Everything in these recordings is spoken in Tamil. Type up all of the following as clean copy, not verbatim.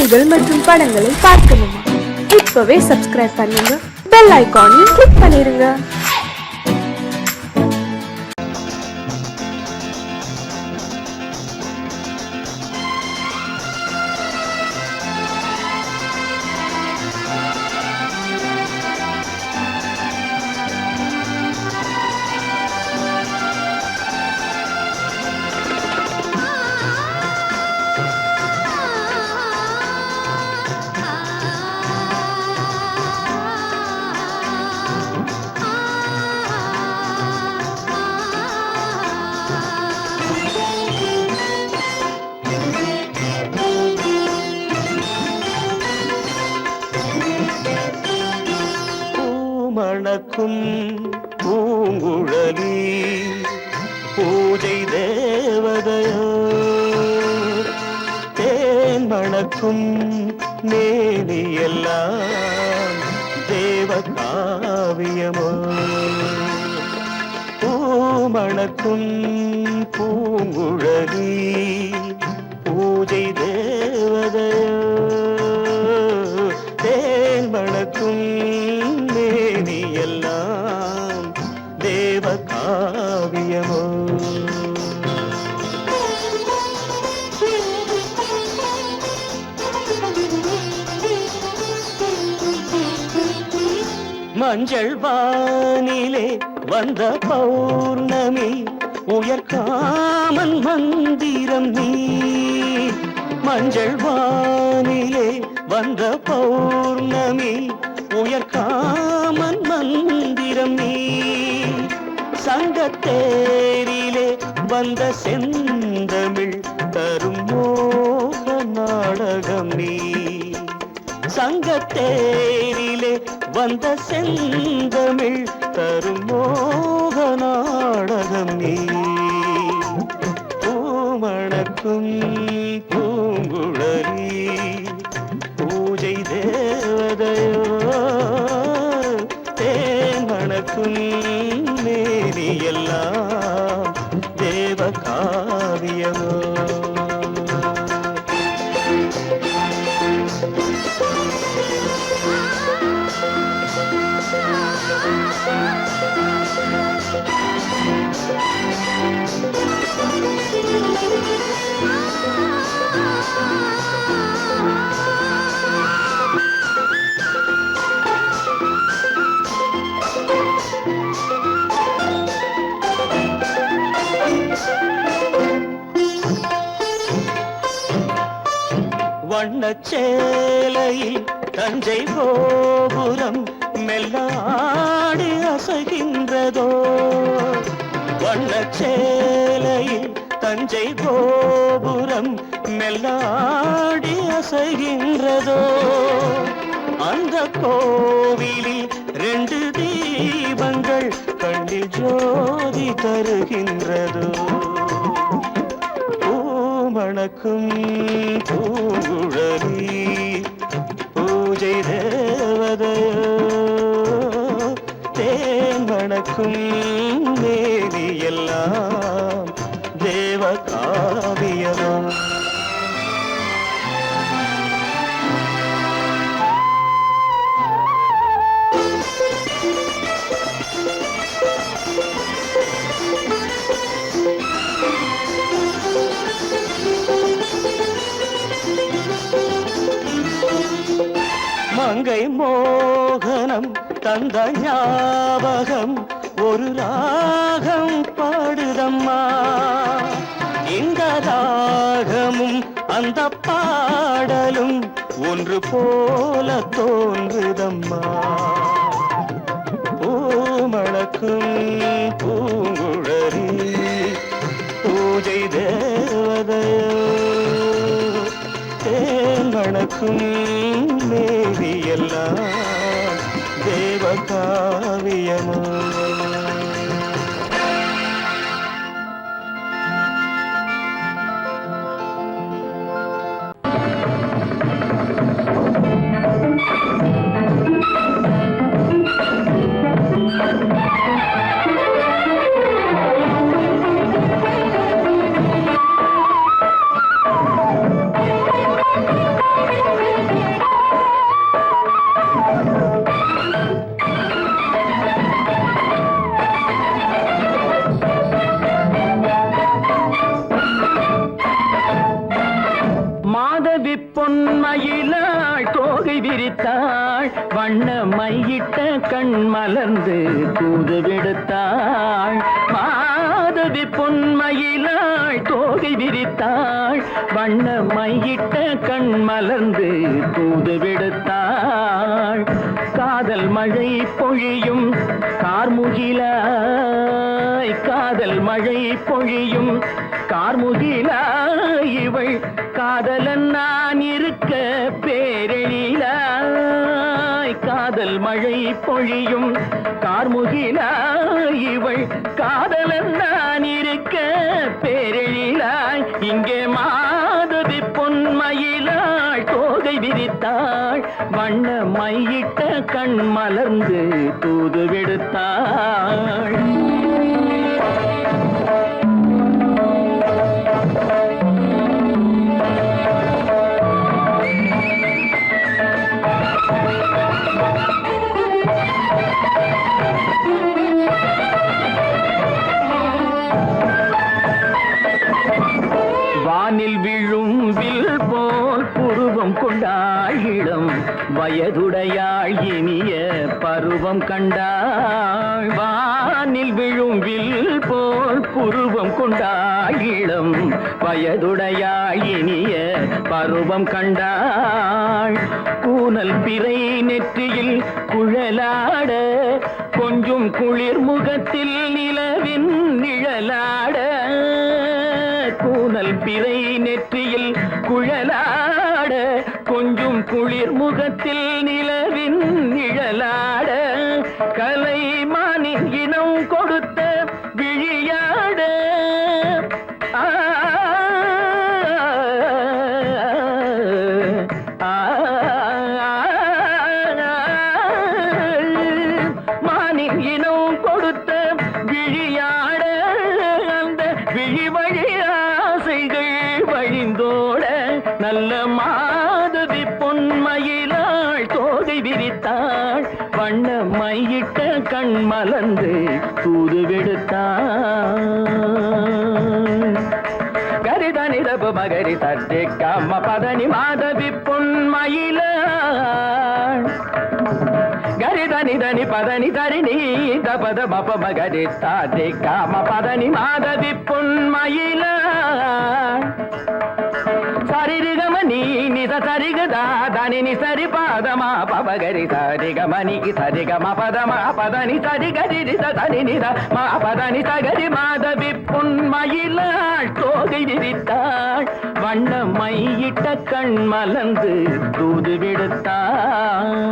நிகழ்ச்சிகள் மற்றும் படங்களை பார்க்கணுமா? இப்பவே சப்ஸ்கிரைப் பண்ணுங்க, பெல் ஐகானையும் கிளிக் பண்ணிருங்க. மணக்கும் பூங்குழலி பூஜை தேவதையோ, தேன் மணக்கும் மேனியெல்லாம் தேவ காவியமோ. பூமணக்கும் பூங்குழலி பூஜை தேவதையோ, தேன் மணக்கும் எல்லாம் தேவ காவியமோ. மஞ்சள் வானிலே வந்த பௌர்ணமி உயர்காமன் மந்திரம் நீ. மஞ்சள் வானிலே வந்த பௌர்ணமி உயர்காமன் மந்திரம் நீ. சங்கத்தேரிலே வந்த செந்தமிழ் தரும் மோக நாடகம் நீ. சங்கத்தேரிலே வந்த செந்தமிழ் தரும் மோக நாடகம் நீ. பூமணக்கும் பூங்குழலி பூஜை தேவதையோ, தேன் மணக்கும் மேனி எல்லாம் தேவ காவியமோ. வண்ணச்சேலையில் தஞ்சை கோபுரம் மெல்லாடி அசைகின்றதோ. வண்ணச்சேலையில் தஞ்சை கோபுரம் மெல்லாடி அசைகின்றதோ. அந்த கோவிலில் 2 தீபங்கள் கண்ணில் ஜோதி தருகின்றதோ. மணக்கும் பூங்குழலி பூஜை தேவதையோ, தேன் மணக்கும் மேனி எல்லாம் தேவ காவியமோ. மங்கை மோகனம் தந்த ஞாபகம் ஒரு ராகம் பாடுதம்மா. இந்த ராகமும் அந்த பாடலும் ஒன்று போல தோன்றுதம்மா. பூமணக்கும் பூங்குழலி பூஜை தேவதையோ, தேன் மணக்கும் மேனி எல்லாம் தேவ காவியமோ. மாதவி பொன்மயிலாள் தோகை விரித்தாள் வண்ண மையிட்ட கண் மலர்ந்து தூது விடுத்தாள் மாதவி பொன்மயிலாள் தோகை விரித்தாள் வண்ண மையிட்ட கண் மலர்ந்து தூது விடுத்தாள் காதல் மழை பொழியும் கார்முகிலாய் காதல் மழை பொழியும் கார்முகிலாய் இவள் காதலன் நான் இருக்க பேரெழிலாய் காதல் மழை பொழியும் கார்முகிலாய் இவள் காதலன் நான் இருக்க பேரெழிலாய் இங்கே மாதவி பொன்மயிலாள் தோகை விரித்தாள் வண்ண மையிட்ட கண் மலர்ந்து தூது விடுத்தாள் வானில் விழும் வில் போல் புருவம் கொண்டாள் இளம் வயதுடையாள் இனிய பருவம் கண்டாள் வானில் விழும் வில் போல் புருவம் கொண்டாள் இளம் வயதுடையாள் இனிய பருவம் கண்டாள் கூனல் பிறை நெற்றியில் குழலாட கொஞ்சம் குளிர் முகத்தில் நிலவின் நிழலாட கூனல் பிறை நெற்றியில் குழலாட கொஞ்சம் குளிர் முகத்தில் நிலவின் நிழலாட கலைமானின் இனம் கொடுத்த விழியாட மானின் இனம் கொடுத்த விழியாட அந்த விழி வழி ஆசைகள் வழிந்தோட நல்ல மாதவி பொன்மயிலாள் தோகை விரித்தாள் வண்ண மையிட்ட கண் மலர்ந்து தூது விடுத்தாள் கரிதனி தபு மகரி தட்டி கம்ம பதனி மாதவி பொன்மயிலாள் கரிதனி தனி பதனி தரிணி தபத மப மகரி தாட்டி காம பதனி மாதவி பொன்மயிலாள் சரிகமணி நித சரிகதா தனி நி சரி பாதமா பவகரி சரிகமணி சரிகம பதமா பதனி சரிகரி தனி நித மா பதனி சகரி மாதவி பொன்மயிலாள் தோகை விரித்தாள் வண்ண மையிட்ட கண் மலர்ந்து தூது விடுத்தாள்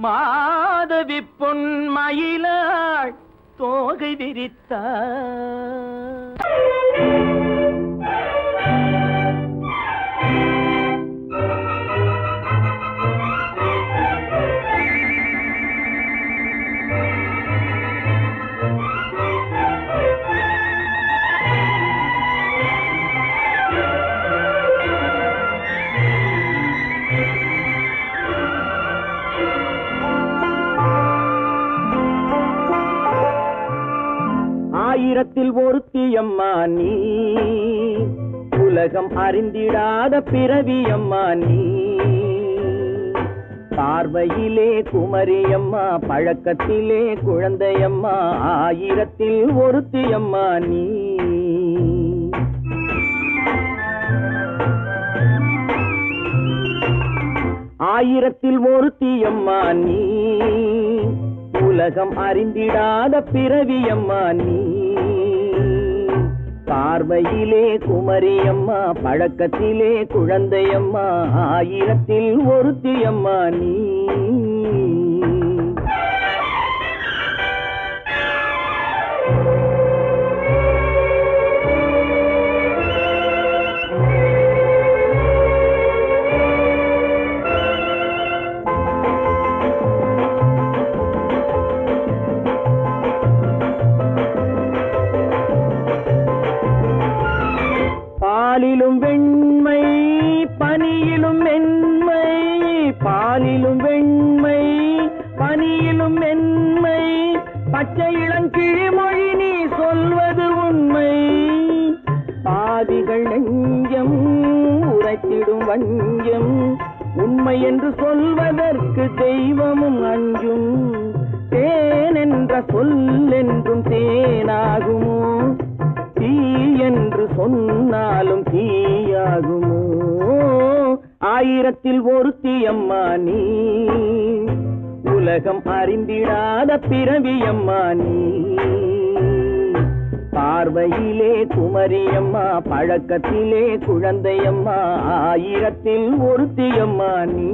மாதவி பொன்மயிலாள் தோகை விரித்தாள் ஆயிரத்தில் ஒருத்தியம்மா நீ உலகம் அறிந்திடாத பிறவியம்மா நீ பார்வையிலே குமரியம்மா பழக்கத்திலே குழந்தையம்மா ஆயிரத்தில் ஒருத்தியம்மா நீ ஆயிரத்தில் ஒருத்தியம்மா நீ உலகம் அறிந்திடாத பிறவியம்மா நீ பார்வையிலே குமரியம்மா பழக்கத்திலே குழந்தையம்மா ஆயிரத்தில் ஒருத்தியம்மா நீ பாலிலும் வெண்மை பனியிலும் மென்மை, பாலிலும் வெண்மை பனியிலும் மென்மை, பச்சை இளங்கிழிமொழி நீ சொல்வது உண்மை. பாதிகள் நெஞ்சம் உரைத்திடும் வஞ்சம், உண்மை என்று சொல்வதற்கு தெய்வமும் அஞ்சும். தேன் என்ற சொல் என்றும் தேனாகுமோ, தீ என்று சொன்னாலும் தீயாகுமோ. ஆயிரத்தில் ஒருத்தி அம்மா நீ, உலகம் அறிந்திடாத பிறவியம்மா நீ. பார்வையிலே குமரியம்மா, பழக்கத்திலே குழந்தையம்மா, ஆயிரத்தில் ஒருத்தியம்மா நீ.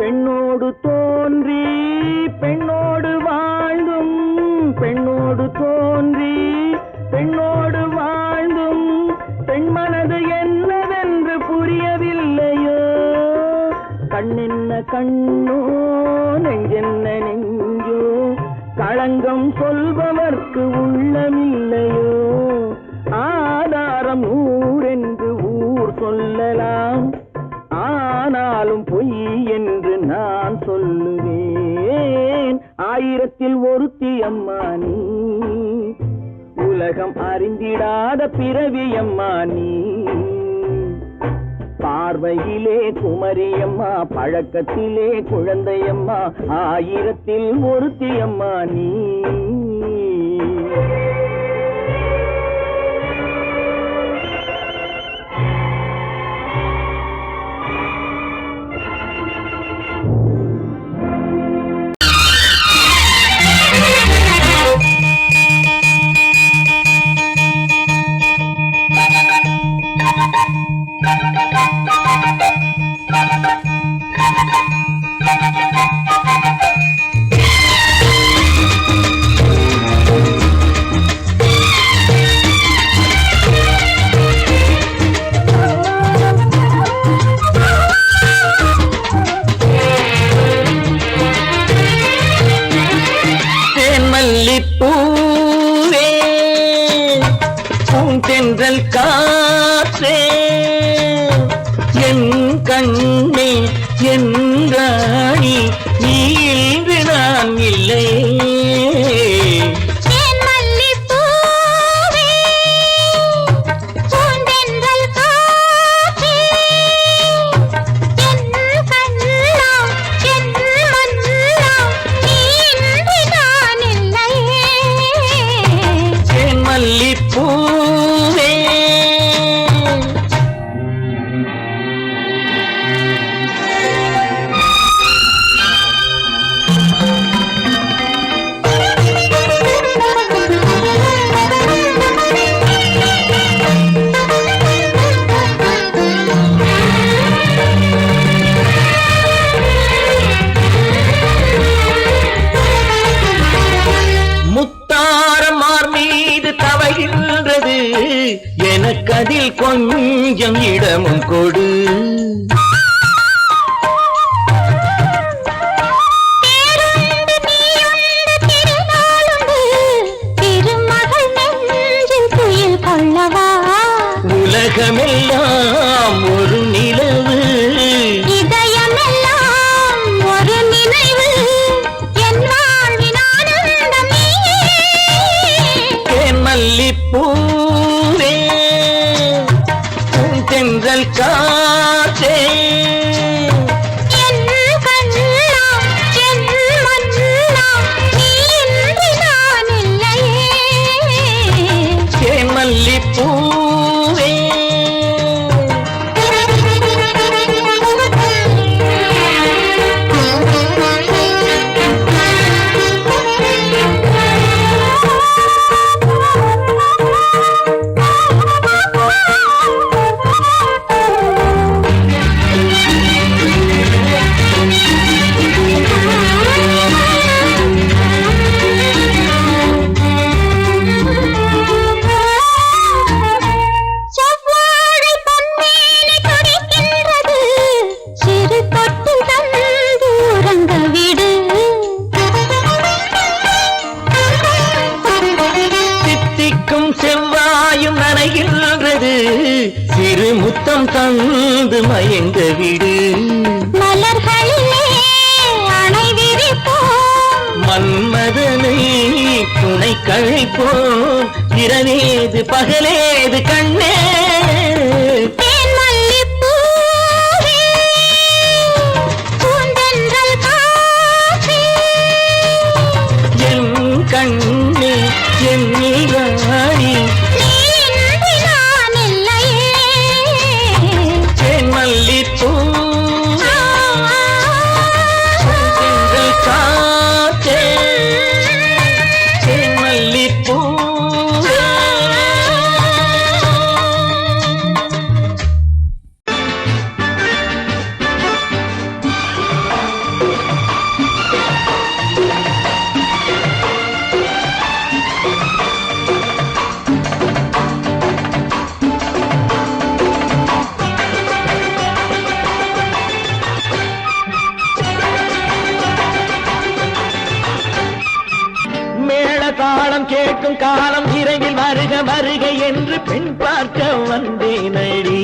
பெண்ணோடு தோன்றி பெண்ணோடு வாழ்ந்தும், பெண்ணோடு தோன்றி பெண்ணோடு வாழ்ந்தும், பெண் மனது என்னவென்று புரியவில்லையோ. கண்ணென்ன கண்ணோ நெஞ்சென்ன நெஞ்சோ, களங்கம் சொல்பவர்க்கு உள்ளமில்லையோ. ஆதாரம் ஊரென்று ஊர் சொல்லலாம், ஆனாலும் பொய் என்று நான் சொல்லுவேன். ஆயிரத்தில் ஒருத்தி அம்மா நீ, உலகம் அறிந்திடாத பிறவியம்மா நீ. பார்வையிலே குமரியம்மா, பழக்கத்திலே குழந்தையம்மா, ஆயிரத்தில் ஒருத்தி அம்மா நீ. பூவே பூந்தென்றல் காற்றே, என் கண்ணே என் ராணி, நீ இன்று நான் இல்லை. எனக்கதில் கொஞ்சம் இடமும் கொடு. உலகமெல்லாம் ஒரு நிலவு, இதயமெல்லாம் ஒரு நினைவு, என் வாழ்வின் ஆனந்தம் நீயே. தேன் மல்லிப்பூவே தென்றல் காற்றே, அழைப்போம் இரவேது பகலேது கண்ணே என் கண்ணே என் நீராடி தேன் மல்லிப்பூ காத்தே தேன் மல்லிப்பூ தாளம் கேட்கும் காலம் விரைவில் வருக வருக என்று பெண் பார்க்க வந்தேனடி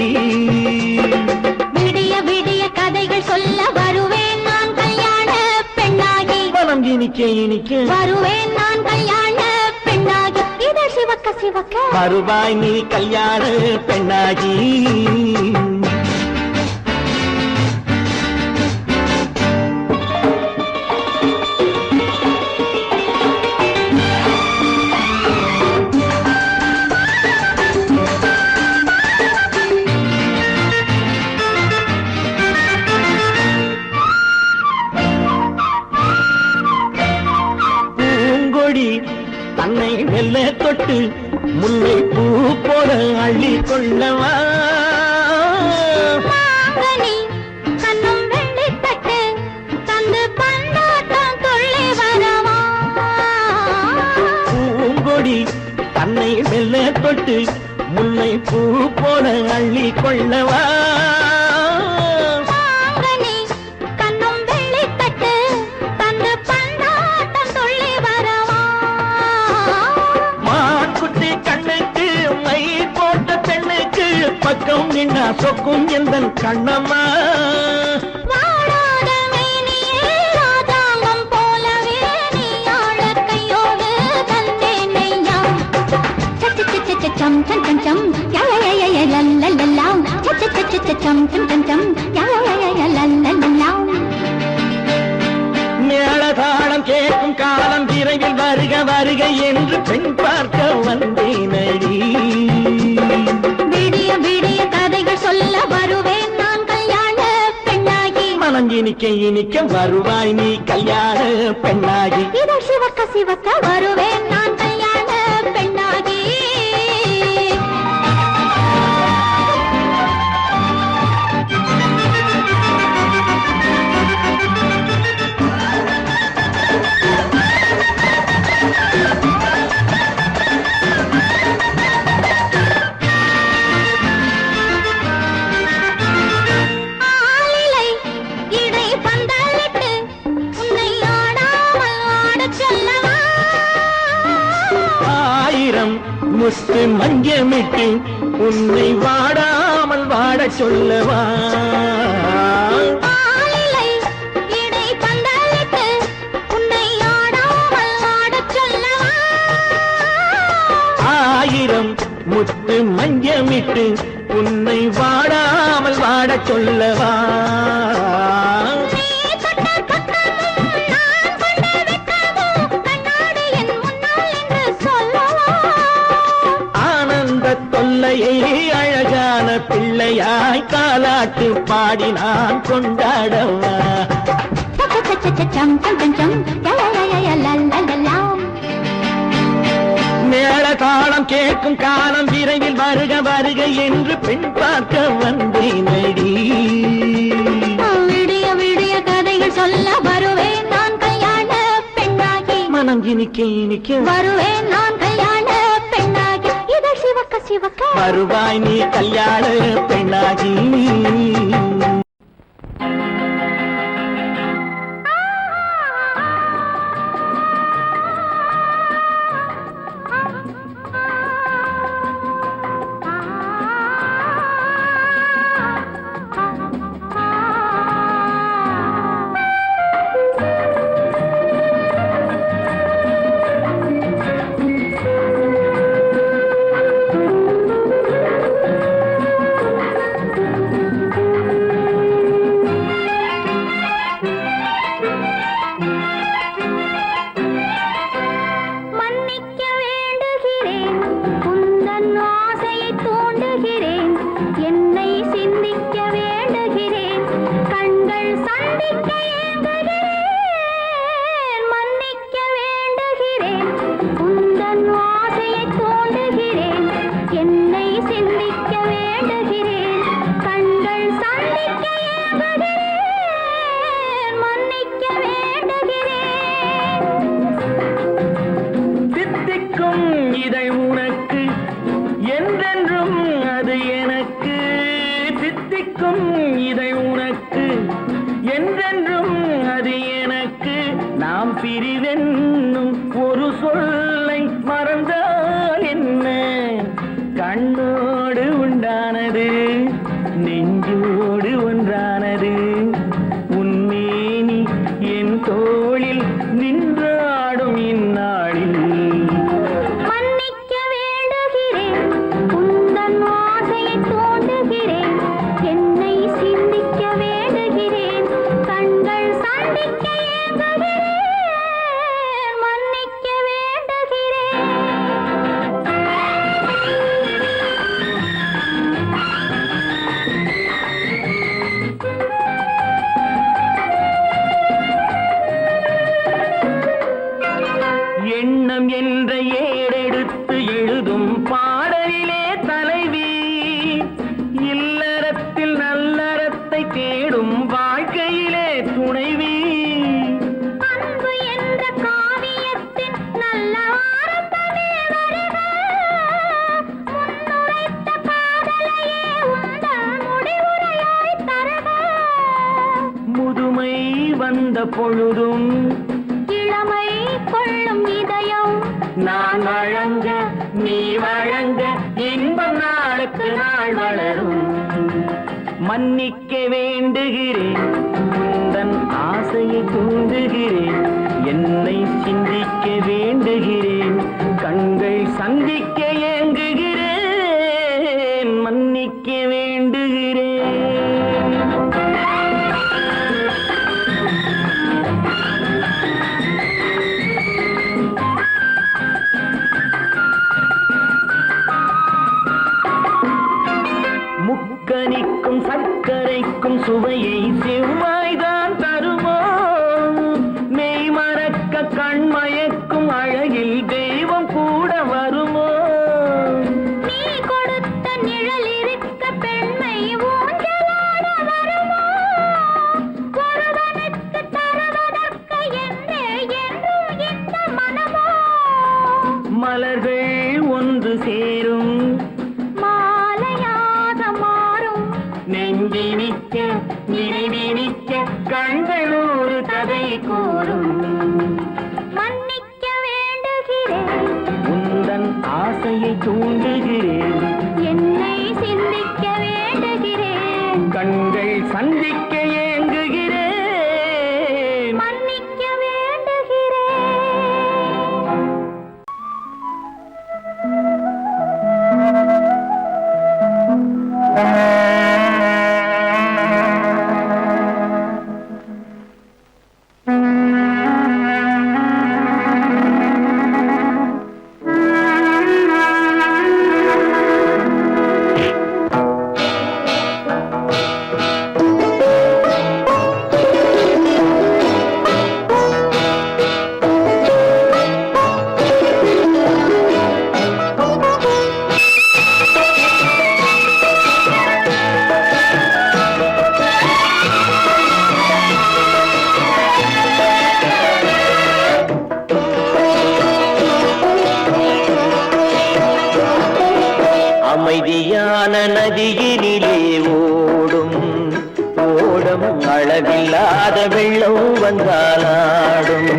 விடிய விடிய கதைகள் சொல்ல வருவேன் நான் கல்யாண பெண்ணாகி மனம் இனிக்க இனிக்க வருவேன் நான் கல்யாண பெண்ணாகி இதழ் சிவக்க சிவக்க வருவாய் நீ கல்யாண பெண்ணாகி தன்னை மெல்ல தொட்டு முல்லை பூ போல அள்ளி கொள்ளவா கண்ணும் வெள்ளி தட்டு தந்து பந்தாட்டம் தொள்ளி வரவா பூங்கொடி தன்னை மெல்ல தொட்டு முல்லை பூ போல அள்ளி கொள்ளவா பக்கம் நின்னா சொக்கும் எந்தன் கண்ணம்மா வாடாத மேனியே ராதாங்கம் போலவே நீ ஆழ கையோடு தந்தேன் நெய்யா சச்ச சச்ச சம் சம் சம் சம் யா யா யா யா லல்லல்லா சச்ச சச்ச சம் சம் சம் சம் யா யா யா யா லல்லல்லா மேளதாளம் கேட்கும் காலம் விரைவில் வருக வருக என்று பெண் பார்க்க வந்தேனடி விடிய விடிய கதைகள் சொல்ல வருவேன் நான் கல்யாண பெண்ணாகி மனம் இனிக்க இனிக்க வருவாய் நீ கல்யாண பெண்ணாகி இதழ் சிவக்க சிவக்க வருவேன் நான் கல்யாண பெண்ணாகி முத்து மஞ்சமிட்டு உன்னை வாடாமல் வாட சொல்லவா ஆயிரம் முத்து மஞ்சமிட்டு உன்னை வாடாமல் வாட சொல்லவா தொல்லையை அழகான பிள்ளையாய் காலாட்டு பாடி நான் கொண்டாடவா மேள தாளம் கேட்கும் காலம் விரைவில் வருக வருக என்று பெண் பார்க்க வந்தேனடி விடிய விடிய கதைகள் சொல்ல வருவேன் நான் கல்யாண பெண்ணாகி மனம் இனிக்க இனிக்க வருவேன் நான் கல்யாண பெண்ணாகி இதழ் சிவக்க சிவக்க வருவாய் நீ கல்யாண பெண்ணாகி நாம் பிரிவென்னும் ஒரு சொல்லை மறந்தால் என்ன? கண்ணோடு உண்டானது நெஞ்சோடு ஒன்றானது. உன்மேனி என் தோளில் நின்றாடும் இந்நாளில் மன்னிக்க வேண்டுகிறேன், உந்தன் ஆசையை தூண்டுகிறேன், என்னை சிந்திக்க வேண்டுகிறேன், கண்கள் சந்திக்க ஏங்குகிறேன், மன்னிக்க வேண்டுகிறேன். எண்ணம் என்ற ஏடெடுத்து எழுதும் பாடலிலே தலைவி, இல்லறத்தில் நல்லறத்தை தேடும் வாழ்க்கையிலே துணைவி. அன்பு என்ற காவியத்தின் நல்ல ஆரம்பமே வருக, முன்னுரைத்த காதலையே உந்தன் முடிவுரையாய் தருக. முதுமை வந்த பொழுதும் இளமை கொள்ளும் இதயம் நான் வழங்க நீ வழங்க இன்பம் நாளுக்கு நாள் வளரும். மன்னிக்க வேண்டுகிறேன், உந்தன் ஆசையை தூண்டுகிறேன், என்னை சிந்திக்க வேண்டுகிறேன், கண்கள் சந்திக்க ஏங்குகிறேன், மன்னிக்க வேண்டுகிறேன். முக்கனிக்கும் சர்க்கரைக்கும் சுவையை செவ்வாய்தான் தருமோ? மெய் மறக்க கண்மயக்கும் அழகில் தெய்வம் கூட வருமோ? நீ கொடுத்த நிழல் இருக்க பெண்மை ஊஞ்சலாட வருமோ? ஒருவனுக்கு தருவதற்கு என்றே என்றும் இந்த மனமோ? மலர்கள் ஒன்று சேரும் மாலையாக மாறும் நெஞ்சினிக்க நினைவினிக்க கண்கள் ஒரு கதை கூறும். மன்னிக்க வேண்டுகிறேன், உந்தன் ஆசையை தூண்டுகிறேன், என்னை சிந்திக்க வேண்டுகிறேன், கண்கள் சந்திக்க ஏங்குகிறேன், மன்னிக்க வேண்டுகிறேன். அமைதியான நதியினிலே ஓடும் ஓடும் அளவில்லாத வெள்ளம் வந்தாலாடும்.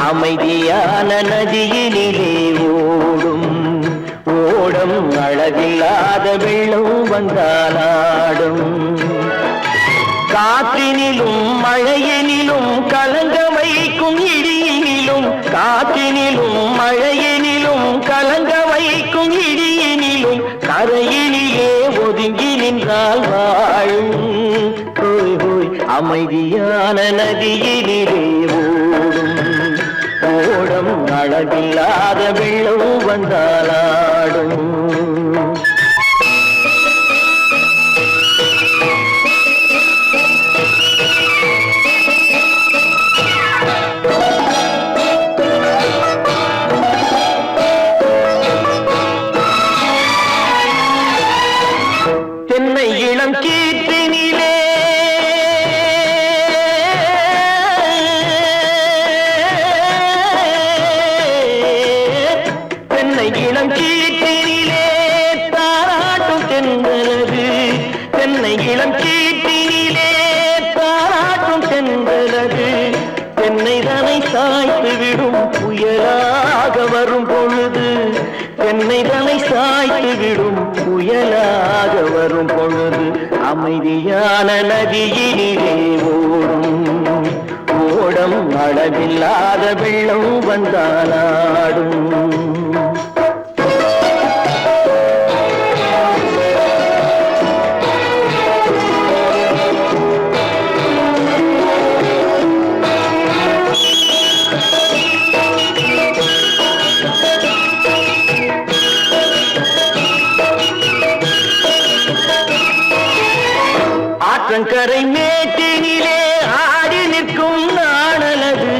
அமைதியான நதியினிலே ஓடும் ஓடும் அளவில்லாத வெள்ளம் வந்தாலாடும். காற்றினிலும் மழையினிலும் கலங்க வைக்கும் இடியினிலும், காற்றினிலும் மழையினிலும் கலங்க வைக்கும் இடியினிலும், கரையினிலே ஒதுங்கி நின்றால் வாழும். ஹோய் ஹோய் அமைதியான நதியினிலே ஓடும் ஓடும் அளவில்லாத வெள்ளம் வந்தாலாடும். தென்னை இளம் கீற்றினிலே தென்னை இளம் கீற்றினிலே தென்னைதனை சாய்த்து விடும் புயலாக வரும் பொழுது தென்னைதனை சாய்த்து விடும் புயலாக வரும் பொழுது அமைதியான நதியினிலே ஓடும் ஓடம் அளவில்லாத வெள்ளம் வந்தாலாடும். ஆற்றங்கரை மேட்டினிலே ஆடி நிற்கும் நாணலது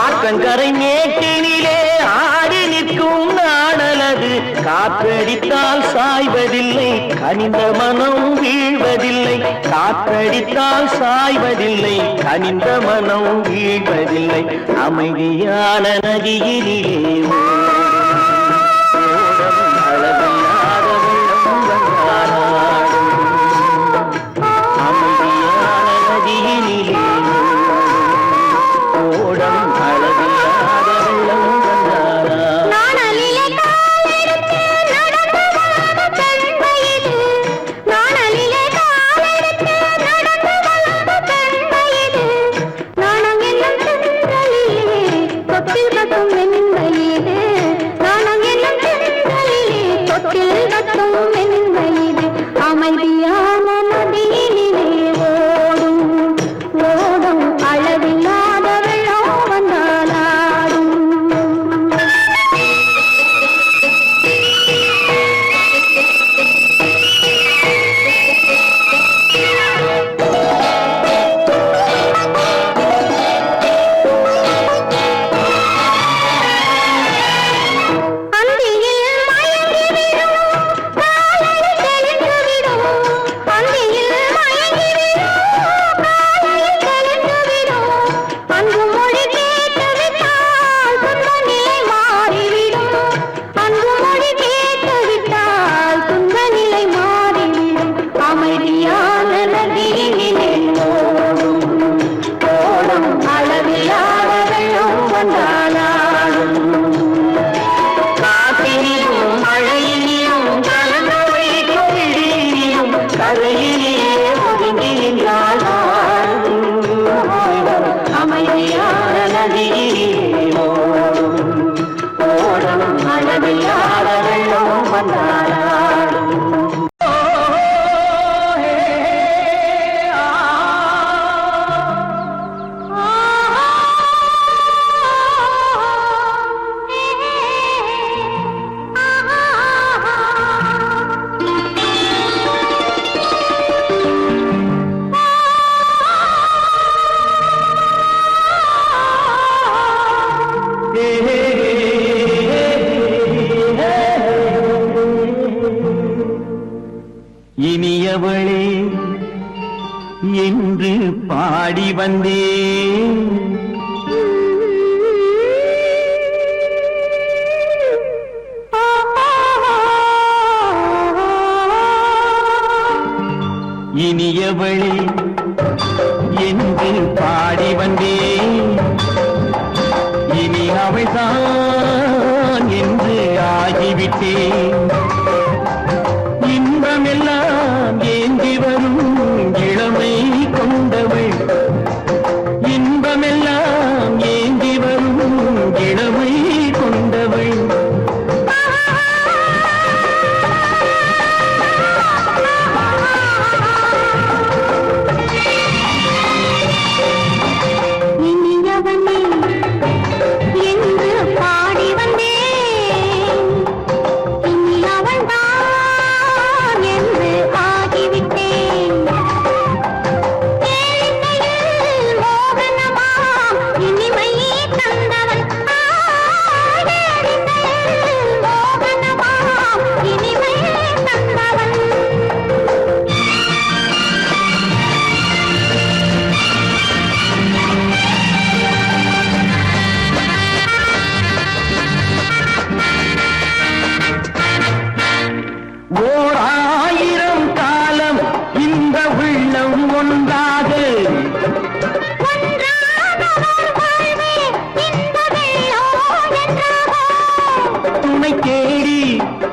ஆற்றங்கரை மேட்டினிலே ஆடி நிற்கும் நாணலது காற்றடித்தால் சாய்வதில்லை கனிந்த மனம் வீழ்வதில்லை காற்றடித்தால் சாய்வதில்லை கனிந்த மனம் வீழ்வதில்லை அமைதியான நதியிலே இனியவளே என்று பாடி வந்தேன் இனியவளே என்று பாடி வந்தேன் இனி அவள்தான் என்று ஆகிவிட்டேன் இன்பமெல்லாம் ஏந்தி வரும் இளமை கொண்டவள் இன்பமெல்லாம் ஏந்தி வரும் இளமை கொண்டவள் என்று பாடி வந்தேன்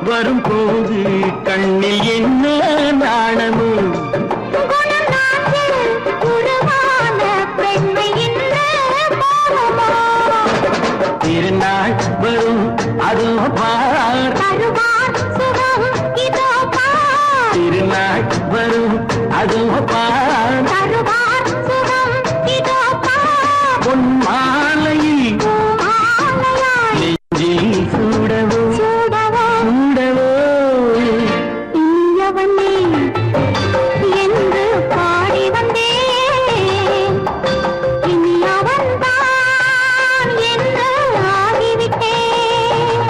வரும்போது கண்ணில் என்ன நாணமோ திருநாள் வரும் அதோ பார் திருநாள் வரும் அதோ பார் பொன் மாலையில் நெஞ்சில் சூடவோ சூடவோ என்று பாடி வந்தேன் இனி அவன்தான் என்று ஆகிவிட்டேன்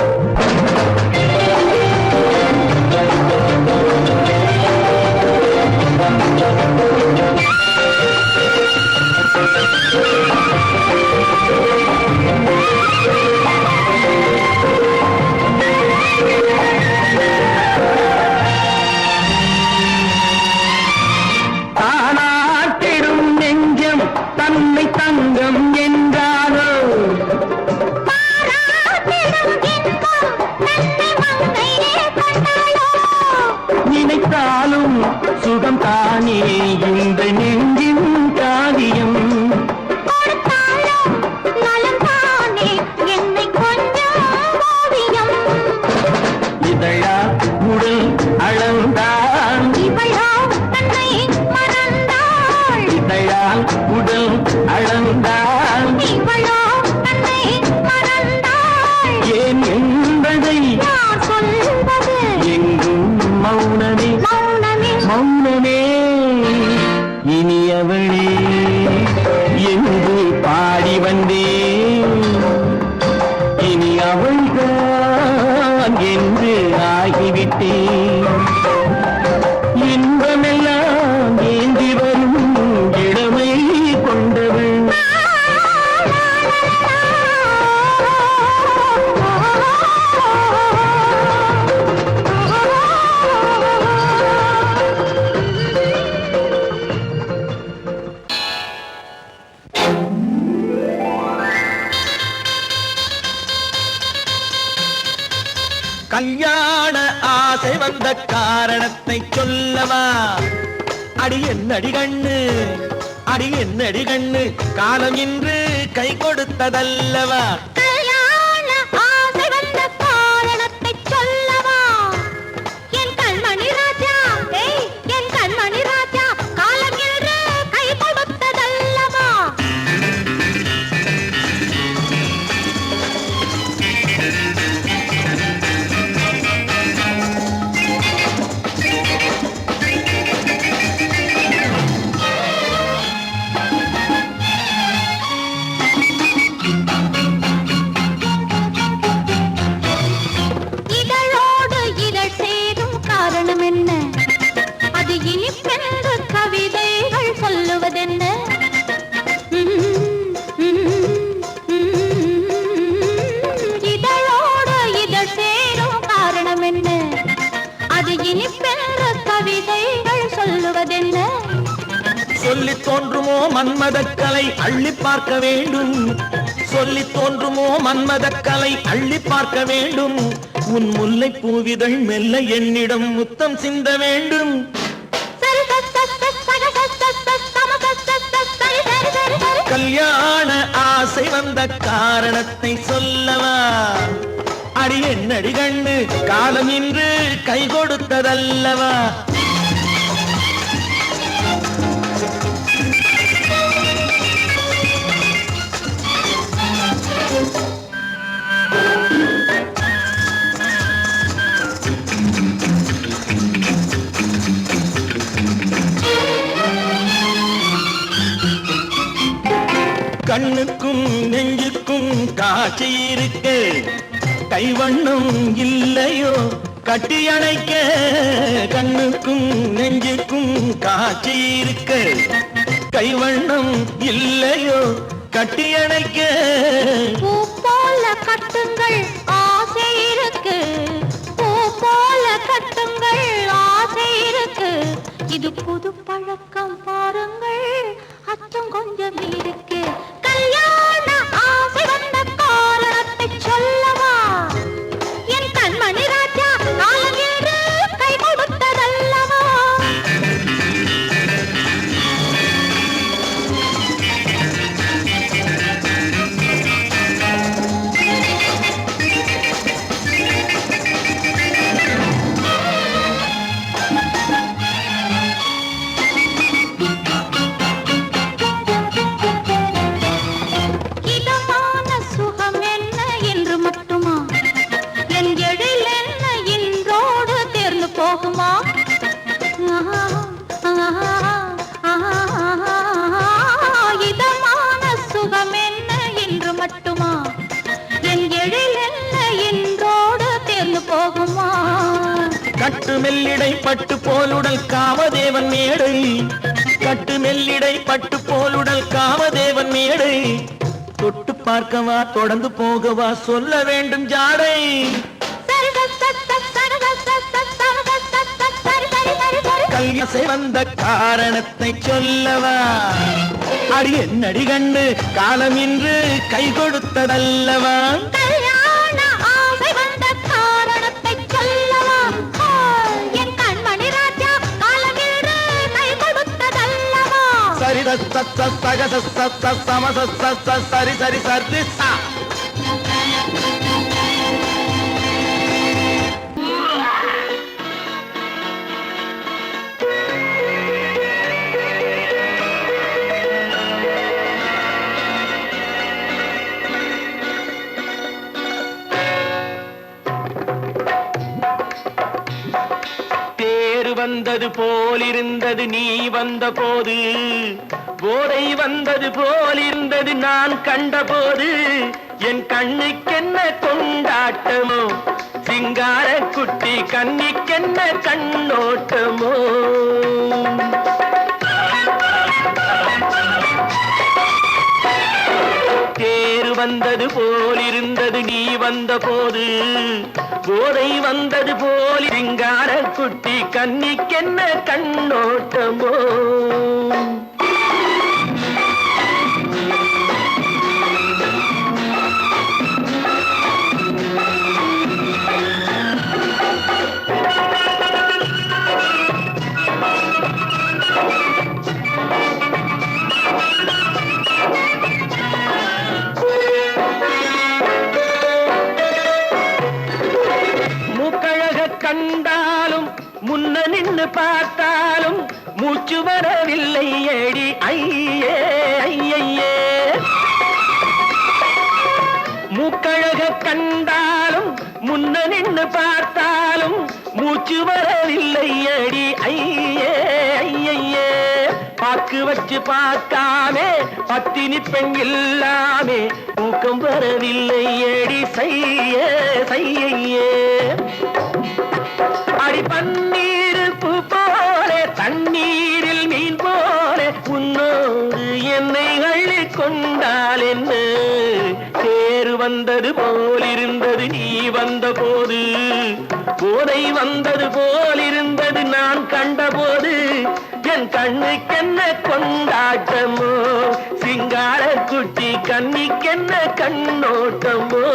தானாட்டிடும் நெஞ்சம் தன்னை தங்கம் என்றாரோ நினைத்தாலும் சுகம் தானே இந்த நெஞ்சின் காரியம் இதழா உடல் அளந்தான் இதழால் உடல் அளந்தான் ஏன் என்பதை எங்கும் மௌனமே மௌனமே இனியவளே என்று பாடி வந்தேன் இனி அவள்தான் என்று ஆகிவிட்டேன் இன்பமெல்லாம் ஏந்தி வரும் இளமை கொண்டவள் கல்யாண ஆசை வந்த காரணத்தை சொல்லவா அடி என்னடி கண்ணு அடி என்னடி கண்ணு காலம் இன்று கை கொடுத்ததல்லவா சொல்லி தோன்றுமோ மன்மதக்கலை அள்ளி பார்க்க வேண்டும் சொல்லி தோன்றுமோ மன்மதக்கலை அள்ளி பார்க்க வேண்டும் உன் முல்லை பூவிதழ் மெல்ல என்னிடம் முத்தம் சிந்த வேண்டும் கல்யாண ஆசை வந்த காரணத்தை சொல்லவா அடி என்னடி கண்ணு காலம் இன்று கை கொடுத்ததல்லவா கண்ணுக்கும் நெஞ்சுக்கும் காட்சி இருக்கு கைவண்ணம் இல்லையோ கட்டி அணைக்க கண்ணுக்கும் நெஞ்சுக்கும் காட்சி இருக்கு கைவண்ணம் இல்லையோ கட்டி அணைக்க பூ போல கட்டுங்கள் ஆசை இருக்கு பூ போல கட்டுங்கள் ஆசை இருக்கு இது புது பழக்கம் பாருங்கள் அச்சம் கொஞ்சம் இருக்கு கல்யாண ஆசை வந்த காரணத்தை சொல்லவா என் கண்மணி ராஜா மெல்லிடை பட்டு போலுடல் காமதேவன் மேடை கட்டு மெல்லிடை பட்டு போலுடல் காமதேவன் மேடை தொட்டு பார்க்கவா தொடர்ந்து போகவா சொல்ல வேண்டும் ஜாடை கல்யாசை வந்த காரணத்தை சொல்லவா அடி என்னடி கண்டு காலம் இன்று கை கொடுத்ததல்லவா சரி சரி சரி சரி வந்தது போலிருந்தது நீ வந்த போது போதை வந்தது போலிருந்தது நான் கண்டபோது என் கண்ணுக்கென்ன கொண்டாட்டமோ சிங்கார குட்டி கண்ணிக்கென்ன கண்ணோட்டமோ தேர் வந்தது போலிருந்தது நீ வந்த போது போதை வந்தது போல் சிங்கார குட்டி கண்ணிக்கென்ன கண்ணோட்டமோ கண்டாலும் முன்ன நின்று பார்த்தாலும் மூச்சு வரவில்லை ஏடி ஐயே ஐயே மூக்கழக கண்டாலும் முன்ன நின்று பார்த்தாலும் மூச்சு வரவில்லை ஏடி ஐயே ஐயே பாக்கு வச்சு பார்க்காமே பத்தினி பெண் இல்லாமே தூக்கம் வரவில்லை ஏடி செய்யே செய்யே அடி பன்னீர் பூ போல தண்ணீரில் மீன் போல உன்னோடு என்னை அள்ளி கொண்டால் என்ன தேர் வந்தது போலிருந்தது நீ வந்த போது போதை வந்தது போலிருந்தது நான் கண்டபோது என் கண்ணுக்கென்ன கொண்டாட்டமோ சிங்கார குட்டி கண்ணிக்கென்ன கண்ணோட்டமோ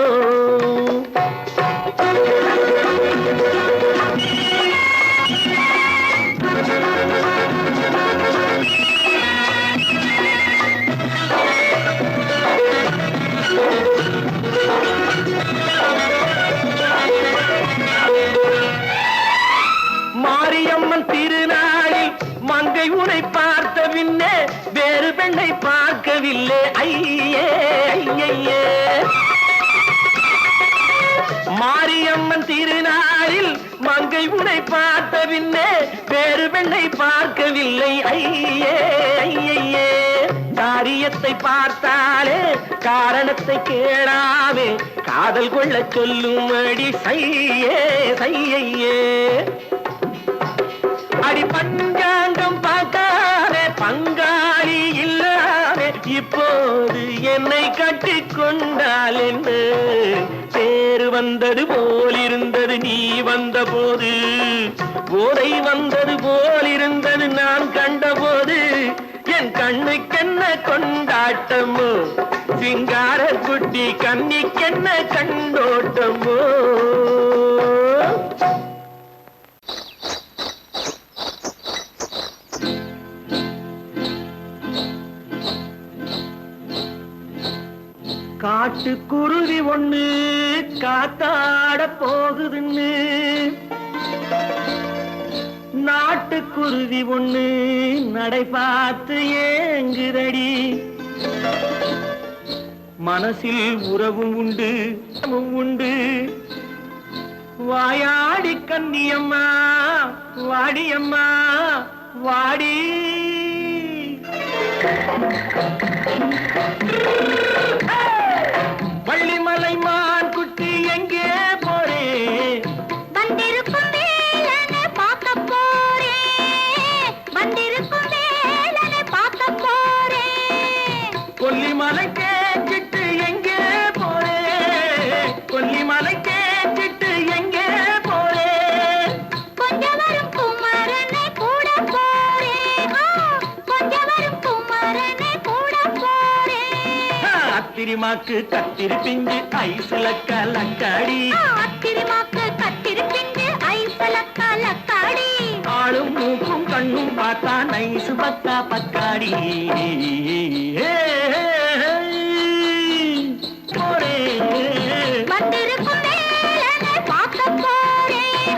மாரியம்மன் திருநாளில் மங்கை உனை பார்த்த பின்னே வேறு பெண்ணை பார்க்கவில்லை ஐயே ஐயே மாரியம்மன் திருநாளில் மங்கை உனை பார்த்த பின்னே வேறு பெண்ணை பார்க்கவில்லை ஐயே ஐயே காரியத்தை பார்த்தாலே காரணத்தை கேளாமே காதல் கொள்ள சொல்லும் அடி செய்யே செய்யே அடி பஞ்சாங்கம் பார்க்காத பங்காளி இல்லாமே இப்போது என்னை கட்டி கொண்டால் என்ன தேர் வந்தது போலிருந்தது நீ வந்த போது போதை வந்தது போலிருந்தது நான் கண்டபோது என் கண்ணுக்கென்ன கொண்டாட்டமோ சிங்கார குட்டி கண்ணிக்கென்ன கண்ணோட்டமோ காட்டுக்குருவி ஒண்ணு காத்தாட போகுதுன்னு நாட்டுக்குருவி ஒண்ணு நடை பார்த்து ஏங்குதடி மனசில் உறவும் உண்டு உண்டு வாயாடி கண்ணியம்மா வாடியம்மா வாடி வள்ளிமலை மான் குட்டி எங்கே போறே வந்திருக்கும் வேலனை ஆத்திரிமாக்கு கத்திரி பிஞ்சு ஐசுல கலக்காடி ஆத்திரிமாக்கு கத்திரி பிஞ்சு ஐசுல கலக்காடி ஆளும் மூக்கும் கண்ணும் பார்த்தா நைசு பக்கா பக்காடி வந்திருக்கும் வேலனை பார்க்க போறேன்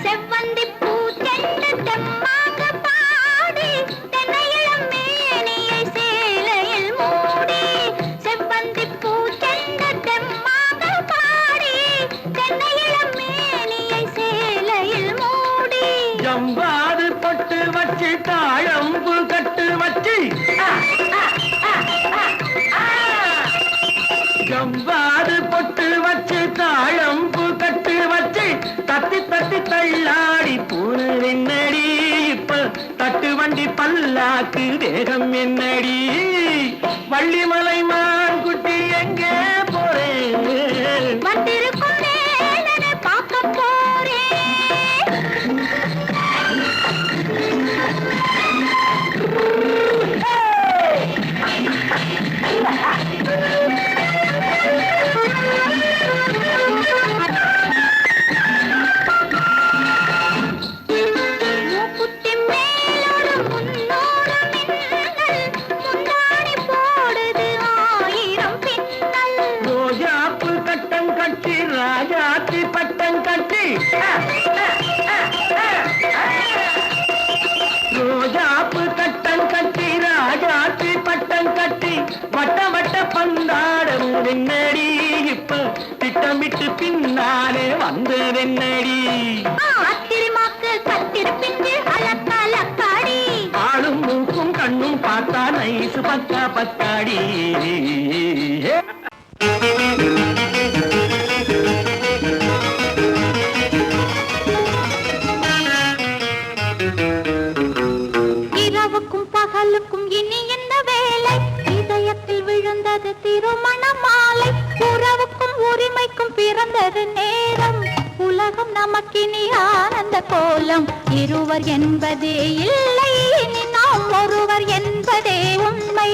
செவ்வந்தி பூ செண்டு தெம்மாக பாடி தென்னையிளம் மேனியை சேலையில் மூடி செவ்வந்தி பூ செண்டு தெம்மாக பாடி தென்னையிளம் மேனியை சேலையில் மூடி ஜம்பாது பொட்டு வச்சு தாழம்பு கட்டு வச்சு ஜம்பாது பொட்டு வச்சு தாழம்பு கட்டு வச்சு தத்தி தத்தி தள்ளாடி பூனு என்னடி இப்ப தட்டு வண்டி பல்லாக்கு வேகம் என்னடி வள்ளிமலை மான் குட்டி எங்கே போறேன் வந்திருக்கும் வேலனை பார்க்க போறேன் மூக்குத்தி மேலோடு முன்னோடு மின்னல் முந்தாணி போடுது ஆயிரம் பின்னல் ரோஜாப்பு கட்டம் கட்டி ராஜாத்தி பட்டம் கட்டி ரோஜாப்பு கட்டம் கட்டி ராஜாத்தி பட்டம் கட்டி வட்ட வட்ட பந்தாடம் என்னடி இப்ப திட்டமிட்டு பின்னாலே வந்ததென்னடி ஆத்திரிமாக்கு கத்திரி பிஞ்சு அலக்காடி ஆளும் மூக்கும் கண்ணும் பார்த்தா நைசு பக்கா பக்காடி இரவுக்கும் பகலுக்கும் இனி என்ன வேலை இதயத்தில் விழுந்தது திருமண மாலை உறவுக்கும் உரிமைக்கும் பிறந்தது நேரம் உலகம் நமக்கினி ஆனந்த கோலம் இருவர் என்பதே இல்லை இனி நாம் ஒருவர் என்பதே உண்மை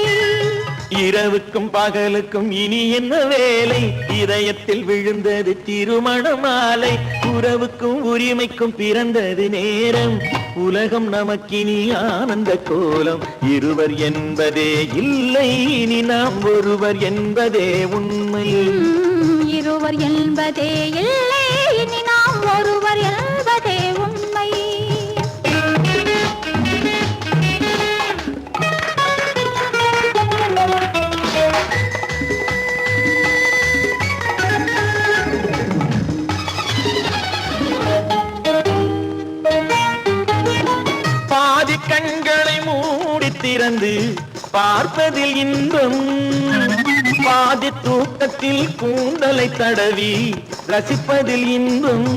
இரவுக்கும் பகலுக்கும் இனி என்ன வேலை இதயத்தில் விழுந்தது திருமண மாலை உறவுக்கும் உரிமைக்கும் பிறந்தது நேரம் உலகம் நமக்கினி ஆனந்த கோலம் இருவர் என்பதே இல்லை இனி நாம் ஒருவர் என்பதே உண்மை இருவர் என்பதே இல்லை இனி நாம் ஒருவர் என்பதே உண்மை பாதி கண்களை மூடி திறந்து பார்ப்பதில் இன்பம் பாதி தூக்கத்தில் கூந்தலை தடவி ரசிப்பதில் இன்பம்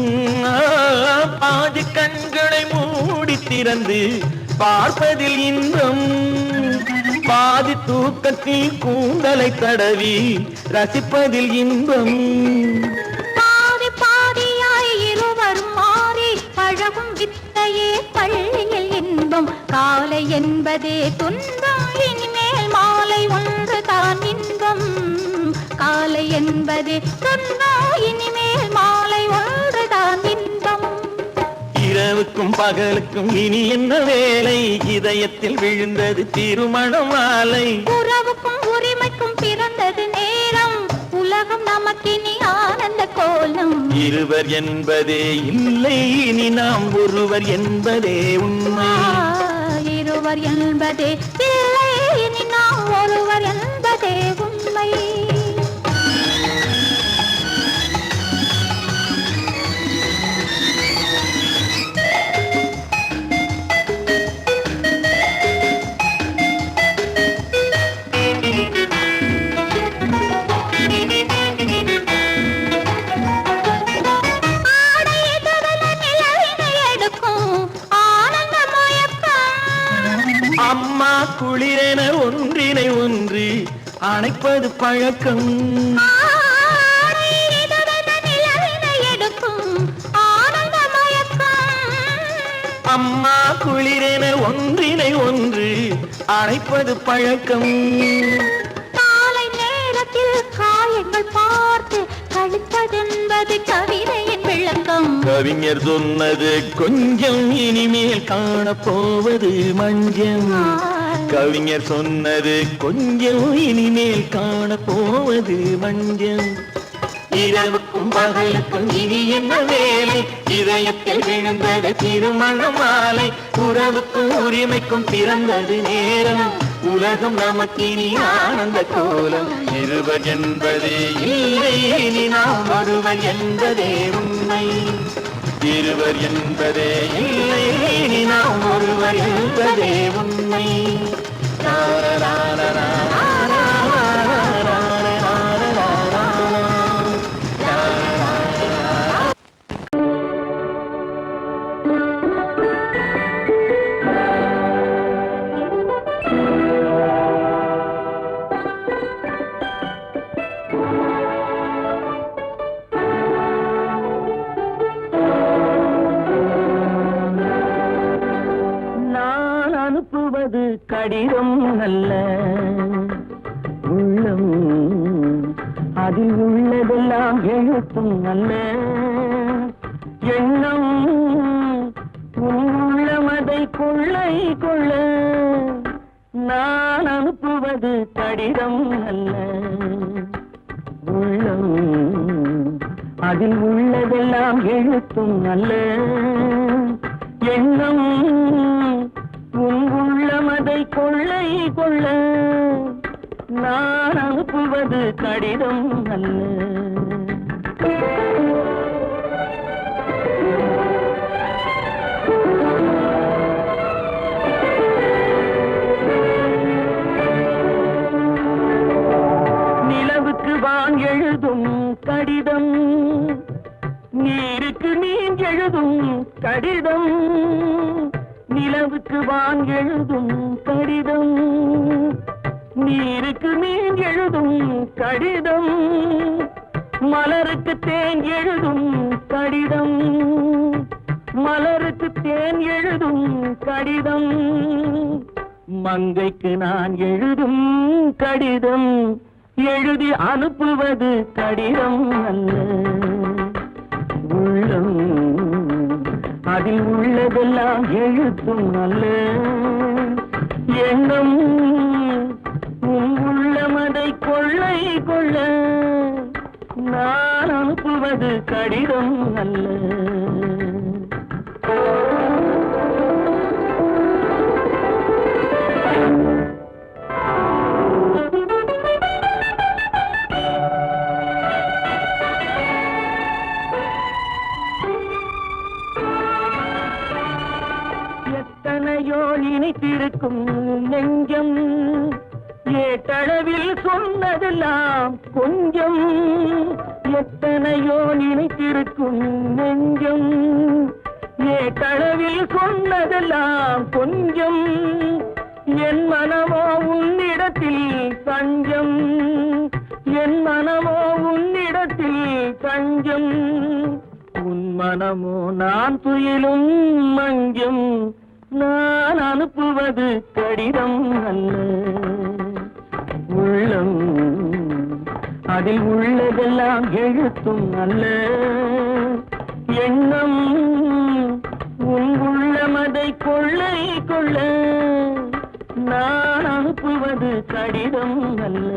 பாதி கண்களை மூடி திறந்து பார்ப்பதில் இன்பம் பாதி தூக்கத்தில் கூந்தலை தடவி ரசிப்பதில் இன்பம் பாதி பாதியாய் இருவரும் மாறி பழகும் வித்தையே பள்ளியில் இன்பம் காலை என்பதே துன்பம் இனிமேல் மாலை ஒன்று தான் இன்பம் காலை என்பதே துன்பம் இனிமேல் மாலை ஒன்று தான் இன்பம் இரவுக்கும் பகலுக்கும் இனி என்ன வேலை இதயத்தில் விழுந்தது திருமண மாலை உறவுக்கும் உரிமைக்கும் பிறந்தது நேரம் உலகம் நமக்கினி ஆனந்த கோலம் இருவர் என்பதே இல்லை இனி நாம் ஒருவர் என்பதே உண்மை இருவர் என்பதே இல்லை இனி நாம் ஒருவர் என்பதே உண்மை ஆடை எதவலை குளிரென ஒன்றினை ஒன்று அணைப்பது பழக்கம். அம்மா குளிரென ஒன்றினை ஒன்று அணைப்பது பழக்கம். காலை நேரத்தில் காயங்கள் பார்த்து கழிப்பதென்பது கவிதையின் விளக்கம். கவிஞர் சொன்னது கொஞ்சம், இனிமேல் காணப்போவது மஞ்சள். கவிஞர் சொன்னது கொஞ்சம், இனிமேல் காணப்போவது மஞ்சள். இரவுக்கும் பகலுக்கும் இனி என்ன வேலை, இதயத்தில் விழுந்தது திருமண மாலை. உறவுக்கும் உரிமைக்கும் பிறந்தது நேரம், உலகம் நமக்கினி ஆனந்த கோலம். இருவர் என்பதே இல்லை, இனி நாம் ஒருவர் என்பதே உண்மை. இருவர் என்பதே இல்லை, இனி நாம் ஒருவர் என்பதே உண்மை. அனுப்புவது கடிதம் அல்ல, உள்ளம் அதில் உள்ளதெல்லாம் எழுத்தும் அல்ல. எண்ணம் உள்ளமதை கொள்ளை கொள்ள. நான் அனுப்புவது கடிதம் அல்ல, உள்ளம் அதில் உள்ளதெல்லாம் எழுத்தும் அல்ல. எண்ணம் உள்ளமதை கொள்ளை கொள்ள. நான் அனுப்புவது கடிதம் அல்ல. நிலவுக்கு வான் எழுதும் கடிதம், நீருக்கு மீன் எழுதும் கடிதம். நிலவுக்கு வான் எழுதும் கடிதம், நீருக்கு மீன் எழுதும் கடிதம். மலருக்கு தேன் எழுதும் கடிதம், மலருக்கு தேன் எழுதும் கடிதம். மங்கைக்கு நான் எழுதும் கடிதம், எழுதி அனுப்புவது கடிதம் அல்ல. உள்ளம் அதில் உள்ளதெல்லாம் எழுத்தும் அல்ல. எண்ணம் உள்ளமதை கொள்ளை கொள்ள. நான் அனுப்புவது கடிதம் அல்ல. எத்தனையோ நினைத்திருக்கும் நெஞ்சம், ஏட்டளவில் சொன்னதெல்லாம் கொஞ்சம். எத்தனையோ நினைத்திருக்கும் நெஞ்சம், ஏட்டளவில் சொன்னதெல்லாம் கொஞ்சம். என் மனமோ உன்னிடத்தில் தஞ்சம், என் மனமோ உன்னிடத்தில் தஞ்சம். உன் மனமோ நான் துயிலும் மஞ்சம். நான் அனுப்புவது கடிதம் அல்ல, உள்ளம் அதில் உள்ளதெல்லாம் எழுத்தும் அல்ல. எண்ணம் உன் உள்ளமதை கொள்ளை கொள்ள. நான் அனுப்புவது கடிதம் அல்ல.